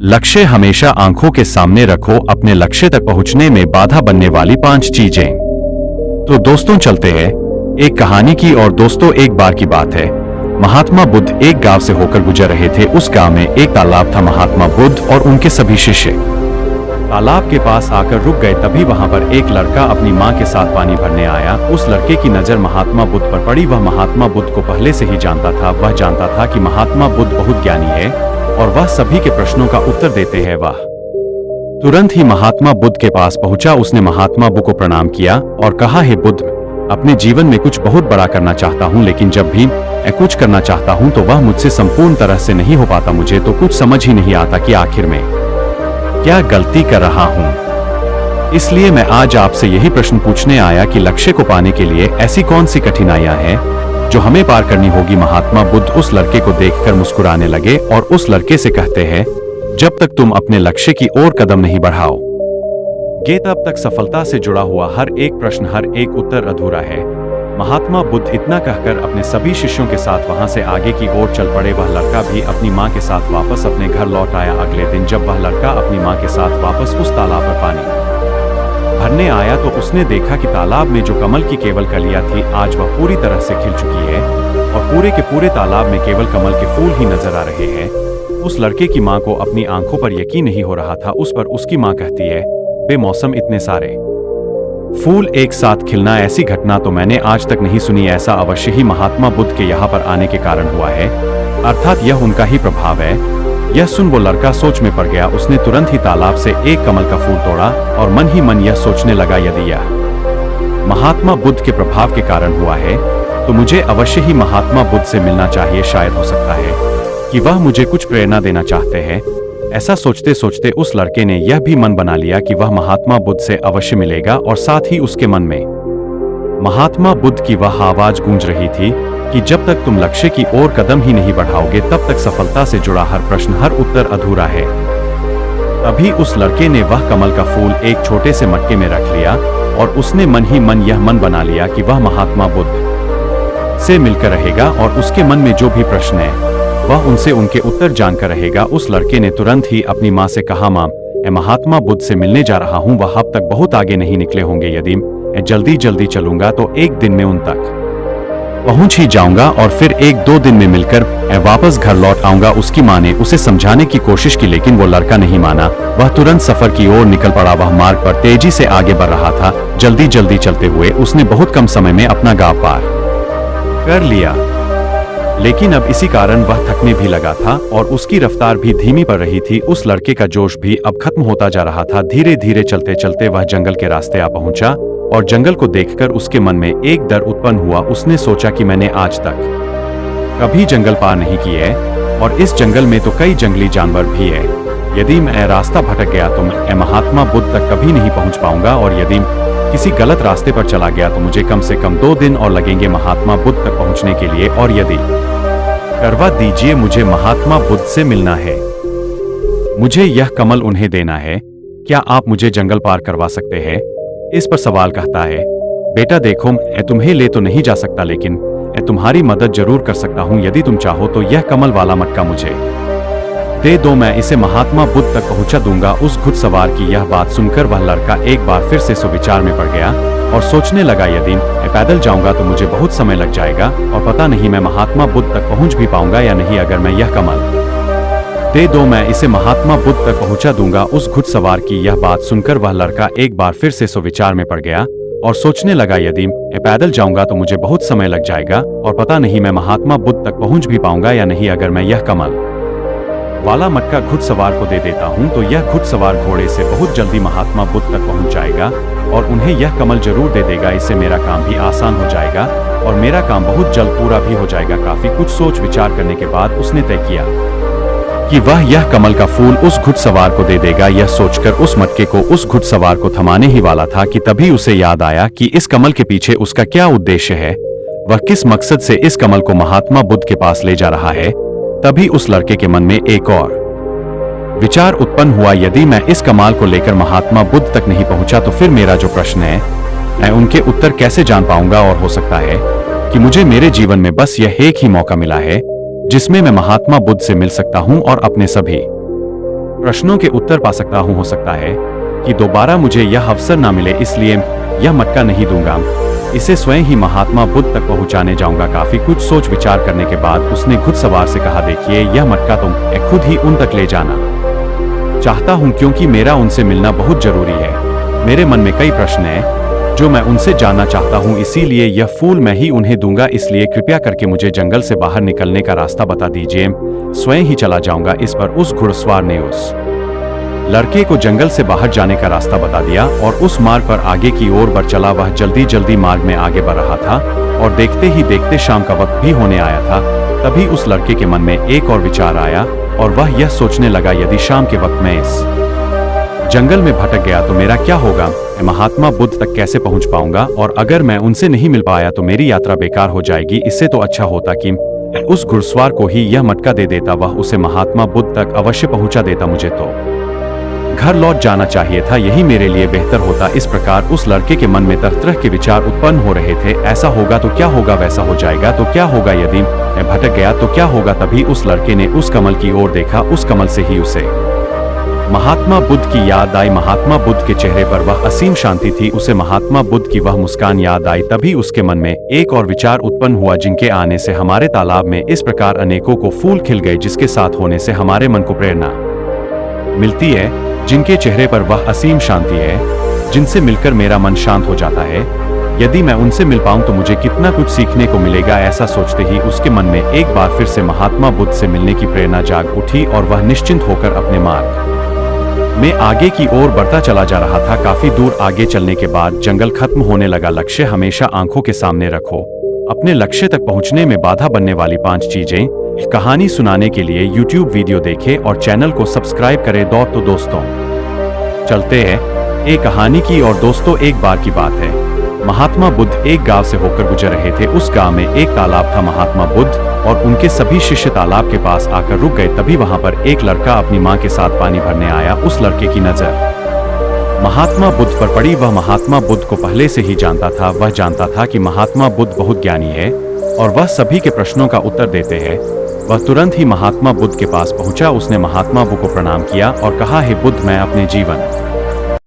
लक्ष्य हमेशा आंखों के सामने रखो। अपने लक्ष्य तक पहुंचने में बाधा बनने वाली 5 चीजें। तो दोस्तों चलते हैं एक कहानी की और दोस्तों एक बार की बात है। महात्मा बुद्ध एक गांव से होकर गुजर रहे थे। उस गांव में एक तालाब था। महात्मा बुद्ध और उनके सभी शिष्य तालाब के पास आकर रुक गए। तभी वहां पर एक लड़का अपनी मां के साथ पानी भरने आया। उस लड़के की नजर महात्मा बुद्ध पर पड़ी। वह महात्मा बुद्ध को पहले से ही जानता था। वह जानता था कि महात्मा बुद्ध बहुत ज्ञानी है और वह सभी के प्रश्नों का उत्तर देते हैं। वह तुरंत ही महात्मा बुद्ध के पास पहुंचा। उसने महात्मा बुद्ध को प्रणाम किया और कहा, हे बुद्ध, अपने जीवन में कुछ बहुत बड़ा करना चाहता हूं, लेकिन जब भी मैं कुछ करना चाहता हूं तो वह मुझसे संपूर्ण तरह से नहीं हो पाता। मुझे तो कुछ समझ ही नहीं आता कि आखिर में क्या गलती कर रहा हूं। इसलिए मैं आज आपसे यही प्रश्न पूछने आया कि लक्ष्य को पाने के लिए ऐसी कौन सी कठिनाइयां हैं जो हमें पार करनी होगी। महात्मा बुद्ध उस लड़के को देखकर मुस्कुराने लगे और उस लड़के से कहते हैं, जब तक तुम अपने लक्ष्य की ओर कदम नहीं बढ़ाओगे तब तक सफलता से जुड़ा हुआ हर एक प्रश्न, हर एक उत्तर अधूरा है। महात्मा बुद्ध इतना कहकर अपने सभी शिष्यों के साथ वहां से आगे की ओर चल पड़े। वह लड़का भी अपनी मां के साथ वापस अपने घर लौट आया। अगले दिन जब वह लड़का अपनी मां के साथ वापस उस तालाब पर पानी भरने आया तो उसने देखा कि तालाब में जो कमल की केवल कलियां थी, आज वह पूरी तरह से खिल चुकी है और पूरे के पूरे तालाब में केवल कमल के फूल ही नजर आ रहे हैं। उस लड़के की मां को अपनी आंखों पर यकीन नहीं हो रहा था। उस पर उसकी मां कहती है, बेमौसम इतने सारे फूल एक साथ खिलना, ऐसी घटना तो मैंने आज तक नहीं सुनी। ऐसा अवश्य ही महात्मा बुद्ध के यहाँ पर आने के कारण हुआ है, अर्थात यह उनका ही प्रभाव है। यह सुन वो लड़का सोच में पड़ गया। उसने तुरंत ही तालाब से एक कमल का फूल तोड़ा और मन ही मन यह सोचने लगा, यदि यह महात्मा बुद्ध के प्रभाव के कारण हुआ है तो मुझे अवश्य ही महात्मा बुद्ध से मिलना चाहिए। शायद हो सकता है कि वह मुझे कुछ प्रेरणा देना चाहते हैं। ऐसा सोचते सोचते उस लड़के ने यह भी मन बना लिया कि वह महात्मा बुद्ध से अवश्य मिलेगा और साथ ही उसके मन में महात्मा बुद्ध की वह आवाज गूंज रही थी कि जब तक तुम लक्ष्य की ओर कदम ही नहीं बढ़ाओगे तब तक सफलता से जुड़ा हर प्रश्न, हर उत्तर अधूरा है। तभी उस लड़के ने वह कमल का फूल एक छोटे से मटके में रख लिया और उसने मन ही मन यह मन बना लिया कि वह महात्मा बुद्ध से मिलकर रहेगा और उसके मन में जो भी प्रश्न है वह उनसे उनके उत्तर जानकर रहेगा। उस लड़के ने तुरंत ही अपनी मां से कहा, मां, मैं महात्मा बुद्ध से मिलने जा रहा हूं। वह अब तक बहुत आगे नहीं निकले होंगे। यदि मैं जल्दी जल्दी चलूंगा तो एक दिन में उन तक पहुंच ही जाऊंगा और फिर 1-2 दिन में मिलकर मैं वापस घर लौट आऊंगा। उसकी मां ने उसे समझाने की कोशिश की, लेकिन वो लड़का नहीं माना। वह तुरंत सफर की ओर निकल पड़ा। वह मार्ग पर तेजी से आगे बढ़ रहा था। जल्दी जल्दी चलते हुए उसने बहुत कम समय में अपना गांव पार कर लिया, लेकिन अब इसी कारण वह थकने भी लगा था और उसकी रफ्तार भी धीमी पड़ रही थी। उस लड़के का जोश भी अब खत्म होता जा रहा था। धीरे धीरे चलते चलते वह जंगल के रास्ते आ पहुंचा और जंगल को देखकर उसके मन में एक डर उत्पन्न हुआ। उसने सोचा कि मैंने आज तक कभी जंगल पार नहीं किए और इस जंगल में तो कई जंगली जानवर भी है। यदि मैं रास्ता भटक गया तो मैं महात्मा बुद्ध तक कभी नहीं पहुंच पाऊंगा और यदि किसी गलत रास्ते पर चला गया तो मुझे कम से कम 2 दिन और लगेंगे महात्मा बुद्ध तक पहुंचने के लिए। और यदि करवा दीजिए, मुझे महात्मा बुद्ध से मिलना है, मुझे यह कमल उन्हें देना है। क्या आप मुझे जंगल पार करवा सकते हैं? इस पर सवाल कहता है, बेटा देखो, मैं तुम्हें ले तो नहीं जा सकता, लेकिन मैं तुम्हारी मदद जरूर कर सकता हूं। यदि तुम चाहो तो यह कमल वाला मटका मुझे दे दो, मैं इसे महात्मा बुद्ध तक पहुंचा दूंगा। उस घुड़सवार की यह बात सुनकर वह लड़का एक बार फिर से सुविचार में पड़ गया और सोचने लगा, यदि मैं पैदल जाऊंगा तो मुझे बहुत समय लग जाएगा और पता नहीं मैं महात्मा बुद्ध तक पहुंच भी पाऊंगा या नहीं। अगर मैं यह कमल दे दो, मैं इसे महात्मा बुद्ध तक पहुंचा दूंगा। उस घुड़सवार की यह बात सुनकर वह लड़का एक बार फिर से सुविचार में पड़ गया और सोचने लगा, यदि मैं पैदल जाऊंगा तो मुझे बहुत समय लग जाएगा और पता नहीं मैं महात्मा बुद्ध तक पहुंच भी पाऊंगा या नहीं। अगर मैं यह कमल वाला मटका घुड़सवार को दे देता हूं तो यह घुड़सवार घोड़े से बहुत जल्दी महात्मा बुद्ध तक पहुंच जाएगा और उन्हें यह कमल जरूर दे देगा। इससे मेरा काम भी आसान हो जाएगा और मेरा काम बहुत जल्द पूरा भी हो जाएगा। काफी कुछ सोच विचार करने के बाद उसने तय किया कि वह यह कमल का फूल उस घुड़सवार को दे देगा। यह सोचकर उस मटके को उस घुड़सवार को थमाने ही वाला था कि तभी उसे याद आया कि इस कमल के पीछे उसका क्या उद्देश्य है, वह किस मकसद से इस कमल को महात्मा बुद्ध के पास ले जा रहा है। तभी उस लड़के के मन में एक और विचार उत्पन्न हुआ, यदि मैं इस कमाल को लेकर महात्मा बुद्ध तक नहीं पहुंचा तो फिर मेरा जो प्रश्न है मैं उनके उत्तर कैसे जान पाऊंगा। और हो सकता है कि मुझे मेरे जीवन में बस यह एक ही मौका मिला है जिसमें मैं महात्मा बुद्ध से मिल सकता हूं और अपने सभी प्रश्नों के उत्तर पा सकता हूँ। हो सकता है कि दोबारा मुझे यह अवसर ना मिले, इसलिए यह मटका नहीं दूंगा, इसे स्वयं ही महात्मा बुद्ध तक पहुंचाने जाऊंगा। काफी कुछ सोच विचार करने के बाद उसने घुड़सवार से कहा, देखिए यह मटका तुम खुद ही उन तक ले जाना चाहता हूं, क्योंकि मेरा उनसे मिलना बहुत जरूरी है। मेरे मन में कई प्रश्न हैं जो मैं उनसे जानना चाहता हूं, इसीलिए यह फूल मैं ही उन्हें दूंगा। इसलिए कृपया करके मुझे जंगल से बाहर निकलने का रास्ता बता दीजिए, स्वयं ही चला जाऊंगा। इस पर उस घुड़सवार ने उस लड़के को जंगल से बाहर जाने का रास्ता बता दिया और उस मार्ग पर आगे की ओर बढ़ चला। वह जल्दी जल्दी मार्ग में आगे बढ़ रहा था और देखते ही देखते शाम का वक्त भी होने आया था। तभी उस लड़के के मन में एक और विचार आया और वह यह सोचने लगा, यदि शाम के वक्त मैं इस जंगल में भटक गया तो मेरा क्या होगा? मैं महात्मा बुद्ध तक कैसे पहुंच पाऊंगा? और अगर मैं उनसे नहीं मिल पाया तो मेरी यात्रा बेकार हो जाएगी। इससे तो अच्छा होता कि उस घुड़सवार को ही यह मटका दे देता, वह उसे महात्मा बुद्ध तक अवश्य पहुंचा देता। मुझे तो घर लौट जाना चाहिए था, यही मेरे लिए बेहतर होता। इस प्रकार उस लड़के के मन में तरह तरह के विचार उत्पन्न हो रहे थे। ऐसा होगा तो क्या होगा, वैसा हो जाएगा तो क्या होगा, यदि मैं भटक गया तो क्या होगा? तभी उस लड़के ने उस कमल की ओर देखा। उस कमल से ही उसे महात्मा बुद्ध की याद आई। महात्मा बुद्ध के चेहरे पर वह असीम शांति थी। उसे महात्मा बुद्ध की वह मुस्कान याद आई। तभी उसके मन में एक और विचार उत्पन्न हुआ, जिनके आने से हमारे तालाब में इस प्रकार अनेकों को फूल खिल गए, जिसके साथ होने से हमारे मन को प्रेरणा मिलती है, जिनके चेहरे पर वह असीम शांति है, जिनसे मिलकर मेरा मन शांत हो जाता है। यदि मैं उनसे मिल पाऊं तो मुझे कितना कुछ सीखने को मिलेगा। ऐसा सोचते ही उसके मन में एक बार फिर से महात्मा बुद्ध से मिलने की प्रेरणा जाग उठी और वह निश्चिंत होकर अपने मार्ग में आगे की ओर बढ़ता चला जा रहा था। काफी दूर आगे चलने के बाद जंगल खत्म होने लगा। लक्ष्य हमेशा आंखों के सामने रखो। अपने लक्ष्य तक पहुंचने में बाधा बनने वाली 5 चीजें कहानी सुनाने के लिए YouTube वीडियो देखें और चैनल को सब्सक्राइब करें। तो दोस्तों चलते हैं एक कहानी की और दोस्तों एक बार की बात है, महात्मा बुद्ध एक गांव से होकर गुजर रहे थे। उस गांव में एक तालाब था। महात्मा बुद्ध और उनके सभी शिष्य तालाब के पास आकर रुक गए। तभी वहां पर एक लड़का अपनी मां के साथ पानी भरने आया। उस लड़के की नजर महात्मा बुद्ध पर पड़ी। वह महात्मा बुद्ध को पहले से ही जानता था। वह जानता था कि महात्मा बुद्ध बहुत ज्ञानी है और वह सभी के प्रश्नों का उत्तर देते हैं। वह तुरंत ही महात्मा बुद्ध के पास पहुंचा। उसने महात्मा बुद्ध को प्रणाम किया और कहा, हे बुद्ध, मैं अपने जीवन